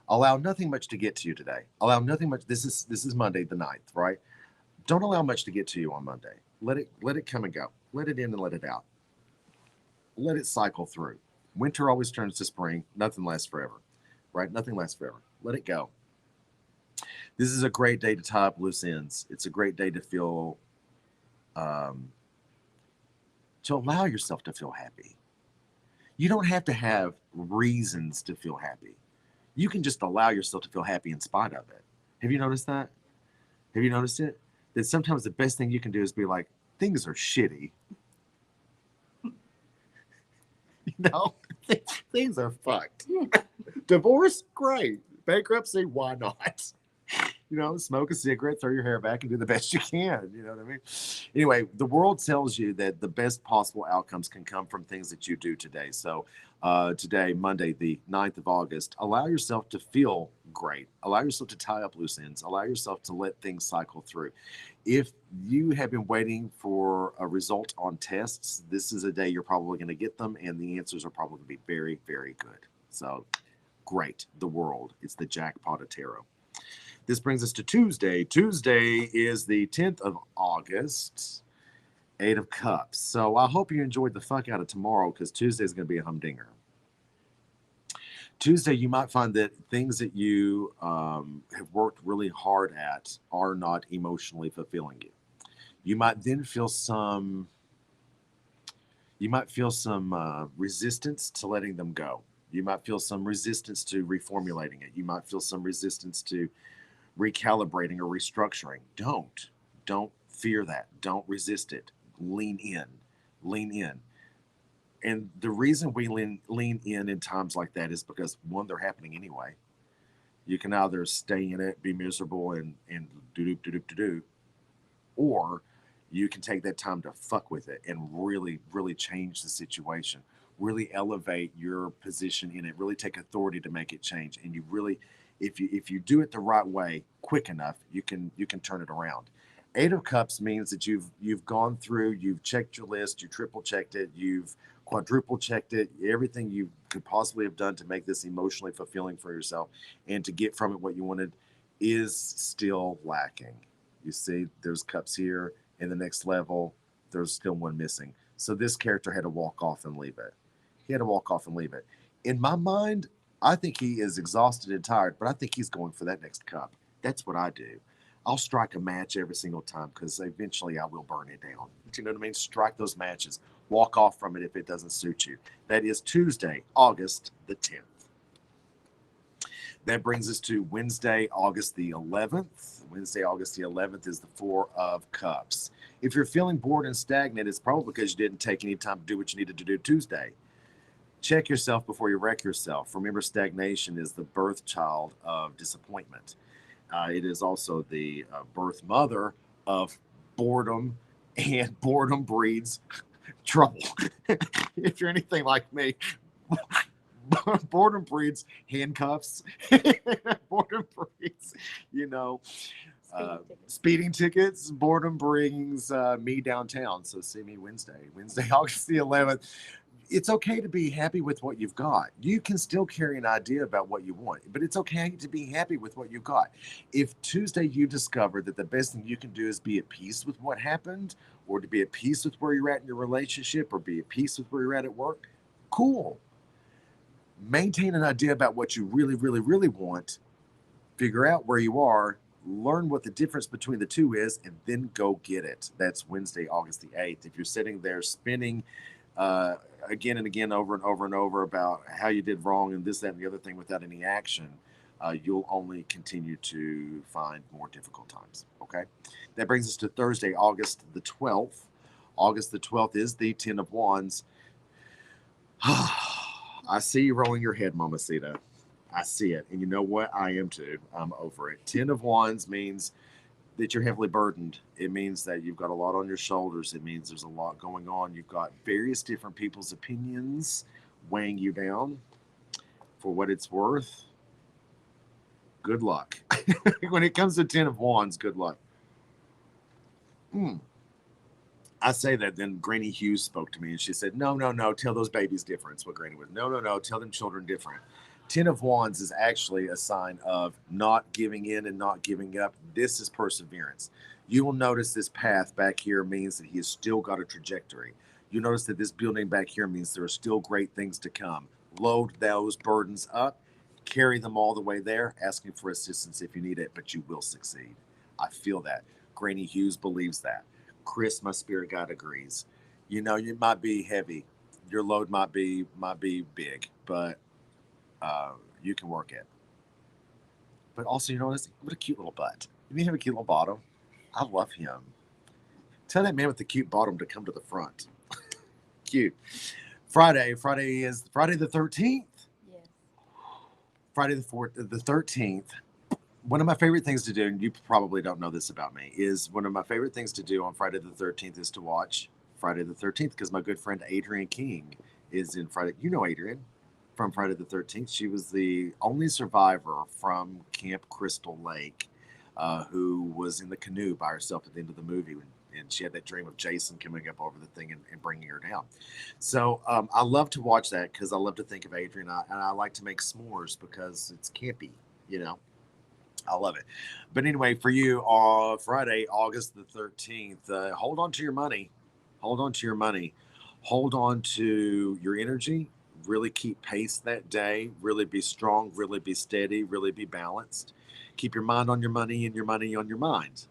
Allow nothing much to get to you today. Allow nothing much. This is Monday the 9th, right? Don't allow much to get to you on Monday. Let it come and go. Let it in and let it out. Let it cycle through. Winter always turns to spring. Nothing lasts forever, right? Nothing lasts forever. Let it go. This is a great day to tie up loose ends. It's a great day to feel, to allow yourself to feel happy. You don't have to have reasons to feel happy. You can just allow yourself to feel happy in spite of it. Have you noticed that? Have you noticed it? That sometimes the best thing you can do is be like, things are shitty. You know, things are fucked. Divorce, great. Bankruptcy, why not? You know, smoke a cigarette, throw your hair back, and do the best you can. You know what I mean? Anyway, the world tells you that the best possible outcomes can come from things that you do today. So today, Monday, the 9th of August, allow yourself to feel great. Allow yourself to tie up loose ends. Allow yourself to let things cycle through. If you have been waiting for a result on tests, this is a day you're probably going to get them, and the answers are probably going to be very, very good. So great, the world. It's the jackpot of tarot. This brings us to Tuesday. Tuesday is the 10th of August, 8 of Cups. So I hope you enjoyed the fuck out of tomorrow, because Tuesday is going to be a humdinger. Tuesday, you might find that things that you have worked really hard at are not emotionally fulfilling you. You might then feel some resistance to letting them go. You might feel some resistance to reformulating it. You might feel some resistance to recalibrating or restructuring. Don't fear that. Don't resist it. Lean in. And the reason we lean in times like that is because, one, they're happening anyway. You can either stay in it, be miserable, and do, or you can take that time to fuck with it and really, really change the situation. Really elevate your position in it. Really take authority to make it change. And you really, if you do it the right way, quick enough, you can turn it around. 8 of Cups means that you've gone through, you've checked your list, you triple checked it, you've quadruple checked it, everything you could possibly have done to make this emotionally fulfilling for yourself and to get from it what you wanted is still lacking. You see, there's cups here, and the next level, there's still one missing. So this character had to walk off and leave it. He had to walk off and leave it. In my mind, I think he is exhausted and tired, but I think he's going for that next cup. That's what I do. I'll strike a match every single time because eventually I will burn it down. Do you know what I mean? Strike those matches. Walk off from it if it doesn't suit you. That is Tuesday, August the 10th. That brings us to Wednesday, August the 11th. Wednesday, August the 11th is the 4 of Cups. If you're feeling bored and stagnant, it's probably because you didn't take any time to do what you needed to do Tuesday. Check yourself before you wreck yourself. Remember, stagnation is the birth child of disappointment. It is also the birth mother of boredom, and boredom breeds trouble. If you're anything like me, boredom breeds handcuffs. Boredom breeds, speeding tickets. Boredom brings me downtown. So see me Wednesday, August the 11th. It's okay to be happy with what you've got. You can still carry an idea about what you want, but it's okay to be happy with what you've got. If Tuesday you discover that the best thing you can do is be at peace with what happened, or to be at peace with where you're at in your relationship, or be at peace with where you're at work, cool. Maintain an idea about what you really, really, really want. Figure out where you are, learn what the difference between the two is, and then go get it. That's Wednesday, August the 8th. If you're sitting there spinning again and again, over and over and over about how you did wrong and this, that, and the other thing without any action, you'll only continue to find more difficult times. Okay. That brings us to Thursday, August the 12th. August the 12th is the 10 of Wands. I see you rolling your head, Mamacita. I see it. And you know what? I am too. I'm over it. 10 of Wands means that you're heavily burdened. It means that you've got a lot on your shoulders. It means there's a lot going on. You've got various different people's opinions weighing you down. For what it's worth, good luck. When it comes to 10 of Wands, good luck. I say that, then Granny Hughes spoke to me and she said, no, tell those babies different. That's what Granny was. No, tell them children different. Ten of Wands is actually a sign of not giving in and not giving up. This is perseverance. You will notice this path back here means that he has still got a trajectory. You notice that this building back here means there are still great things to come. Load those burdens up, carry them all the way there, asking for assistance if you need it, but you will succeed. I feel that. Granny Hughes believes that. Chris, my spirit guide, agrees. You know, it might be heavy. Your load might be big, but you can work it. But also, you know what a cute little butt. You have a cute little bottom. I love him. Tell that man with the cute bottom to come to the front. Cute. Friday is Friday the 13th. Yes. Friday the 13th. One of my favorite things to do, and you probably don't know this about me, is one of my favorite things to do on Friday the 13th is to watch Friday the 13th because my good friend Adrienne King is in Friday. You know Adrienne from Friday the 13th. She was the only survivor from Camp Crystal Lake who was in the canoe by herself at the end of the movie. And she had that dream of Jason coming up over the thing and bringing her down. So I love to watch that because I love to think of Adrienne. And I like to make s'mores because it's campy, you know. I love it. But anyway, for you, Friday, August the 13th, hold on to your money. Hold on to your money. Hold on to your energy. Really keep pace that day. Really be strong. Really be steady. Really be balanced. Keep your mind on your money and your money on your mind.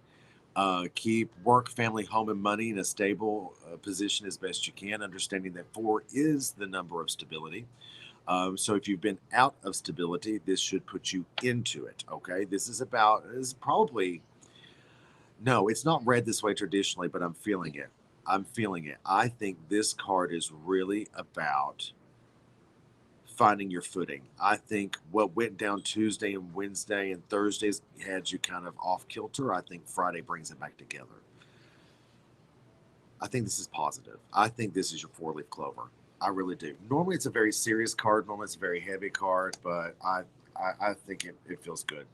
Keep work, family, home, and money in a stable position as best you can, understanding that 4 is the number of stability. So if you've been out of stability, this should put you into it. Okay. This is probably, no, it's not read this way traditionally, but I'm feeling it. I think this card is really about finding your footing. I think what went down Tuesday and Wednesday and Thursdays had you kind of off kilter. I think Friday brings it back together. I think this is positive. I think this is your 4-leaf clover. I really do. Normally it's a very serious card. Normally it's a very heavy card, but I think it feels good.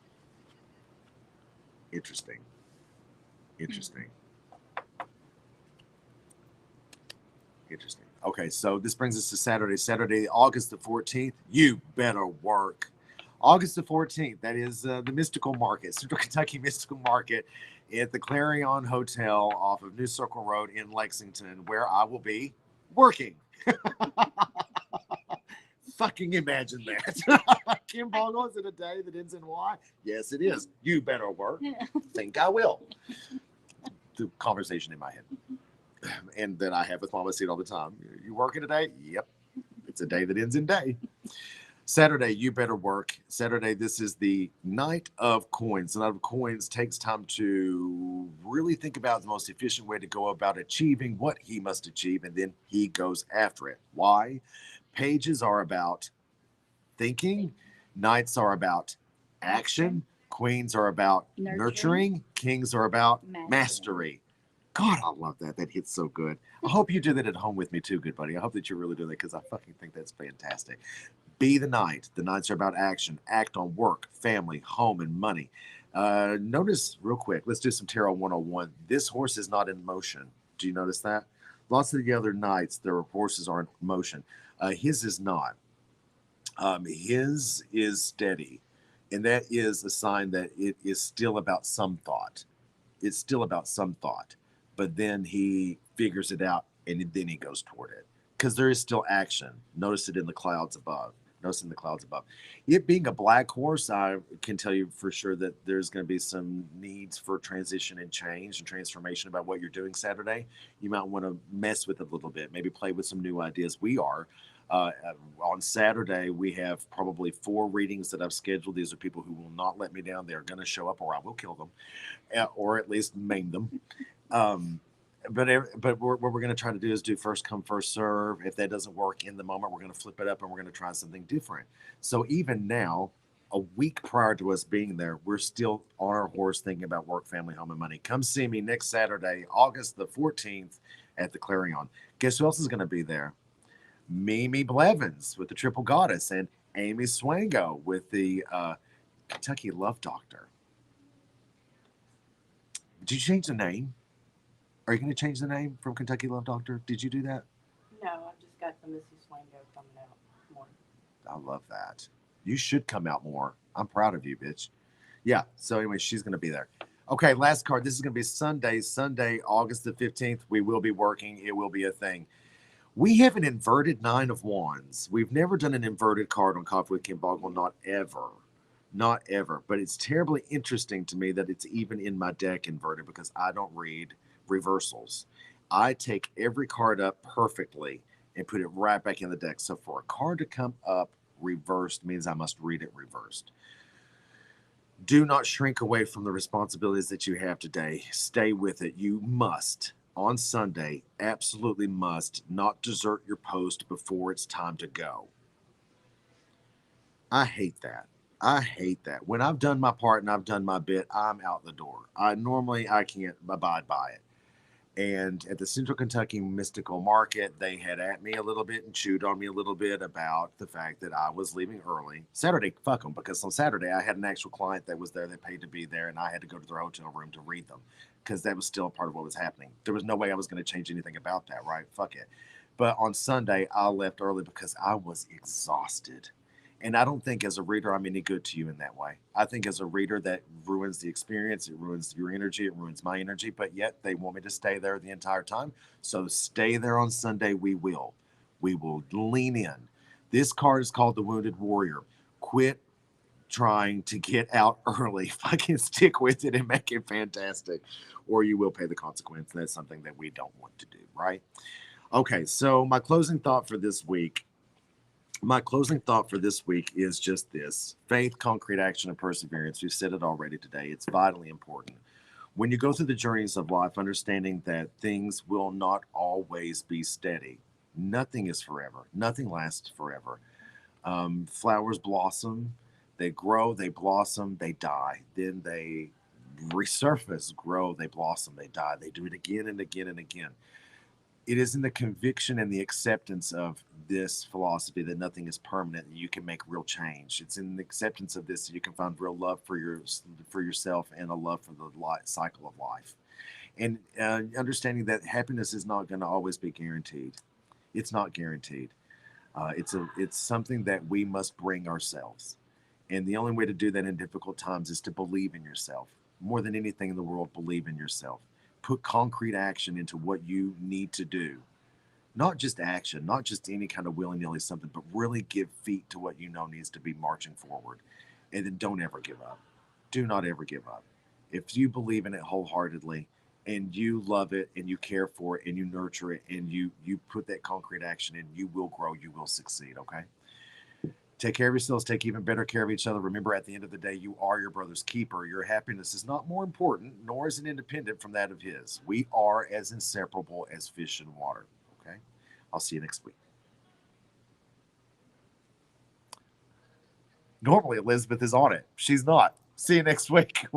Interesting. Okay, so this brings us to Saturday. Saturday, August the 14th. You better work. August the 14th. That is the Mystical Market, Central Kentucky Mystical Market at the Clarion Hotel off of New Circle Road in Lexington, where I will be working. Fucking imagine that. Ken Boggle, is it a day that ends in Y? Yes, it is. You better work. Think I will. The conversation in my head. And that I have with Mama Seed all the time. You working today? Yep. It's a day that ends in day. Saturday, you better work. Saturday, this is the Knight of Coins. The Knight of Coins takes time to really think about the most efficient way to go about achieving what he must achieve, and then he goes after it. Why? Pages are about thinking. Knights are about action. Queens are about nurturing. Kings are about mastery. God, I love that. That hits so good. I hope you do that at home with me too, good buddy. I hope that you're really doing that because I fucking think that's fantastic. Be the knight. The knights are about action. Act on work, family, home, and money. Notice real quick, let's do some Tarot 101. This horse is not in motion. Do you notice that? Lots of the other knights, their horses are in motion. His is not. His is steady. And that is a sign that it is still about some thought. It's still about some thought. But then he figures it out and then he goes toward it. Because there is still action. Notice it in the clouds above. It being a black horse, I can tell you for sure that there's going to be some needs for transition and change and transformation about what you're doing Saturday. You might want to mess with it a little bit, maybe play with some new ideas. We are. On Saturday, we have probably 4 readings that I've scheduled. These are people who will not let me down. They're going to show up or I will kill them or at least maim them. But what we're going to try to do is do first come, first serve. If that doesn't work in the moment, we're going to flip it up and we're going to try something different. So even now, a week prior to us being there, we're still on our horse thinking about work, family, home, and money. Come see me next Saturday, August the 14th at the Clarion. Guess who else is going to be there? Mimi Blevins with the Triple Goddess and Amy Swango with the Kentucky Love Doctor. Did you change the name? Are you going to change the name from Kentucky Love Doctor? Did you do that? No, I've just got the Missy Swango coming out more. I love that. You should come out more. I'm proud of you, bitch. Yeah. So anyway, she's going to be there. Okay, last card. This is going to be Sunday, August the 15th. We will be working. It will be a thing. We have an inverted 9 of Wands. We've never done an inverted card on Coffee with Ken Boggle, not ever. Not ever. But it's terribly interesting to me that it's even in my deck inverted because I don't read reversals. I take every card up perfectly and put it right back in the deck. So for a card to come up reversed means I must read it reversed. Do not shrink away from the responsibilities that you have today. Stay with it. You must, on Sunday, absolutely must not desert your post before it's time to go. I hate that. I hate that. When I've done my part and I've done my bit, I'm out the door. I can't abide by it. And at the Central Kentucky Mystical Market, they had at me a little bit and chewed on me a little bit about the fact that I was leaving early. Saturday, fuck them, because on Saturday I had an actual client that was there that paid to be there, and I had to go to their hotel room to read them because that was still part of what was happening. There was no way I was going to change anything about that, right? Fuck it. But on Sunday, I left early because I was exhausted. And I don't think as a reader I'm any good to you in that way. I think as a reader that ruins the experience, it ruins your energy, it ruins my energy, but yet they want me to stay there the entire time. So stay there on Sunday, we will. We will lean in. This card is called the Wounded Warrior. Quit trying to get out early. Fucking stick with it and make it fantastic, or you will pay the consequence. And that's something that we don't want to do, right? Okay, so my closing thought for this week is just this: faith, concrete action, and perseverance. We've said it already today. It's vitally important. When you go through the journeys of life, understanding that things will not always be steady. Nothing is forever. Nothing lasts forever. Flowers blossom, they grow, they blossom, they die. Then they resurface, grow, they blossom, they die. They do it again and again and again. It is in the conviction and the acceptance of this philosophy that nothing is permanent and you can make real change. It's in the acceptance of this that you can find real love for yourself and a love for the cycle of life. And understanding that happiness is not going to always be guaranteed. It's not guaranteed. It's something that we must bring ourselves. And the only way to do that in difficult times is to believe in yourself. More than anything in the world, believe in yourself. Put concrete action into what you need to do. Not just action, not just any kind of willy-nilly something, but really give feet to what you know needs to be marching forward. And then don't ever give up. Do not ever give up. If you believe in it wholeheartedly and you love it and you care for it and you nurture it and you put that concrete action in, you will grow, you will succeed, okay? Take care of yourselves. Take even better care of each other. Remember, at the end of the day, you are your brother's keeper. Your happiness is not more important, nor is it independent from that of his. We are as inseparable as fish and water. Okay? I'll see you next week. Normally, Elizabeth is on it. She's not. See you next week.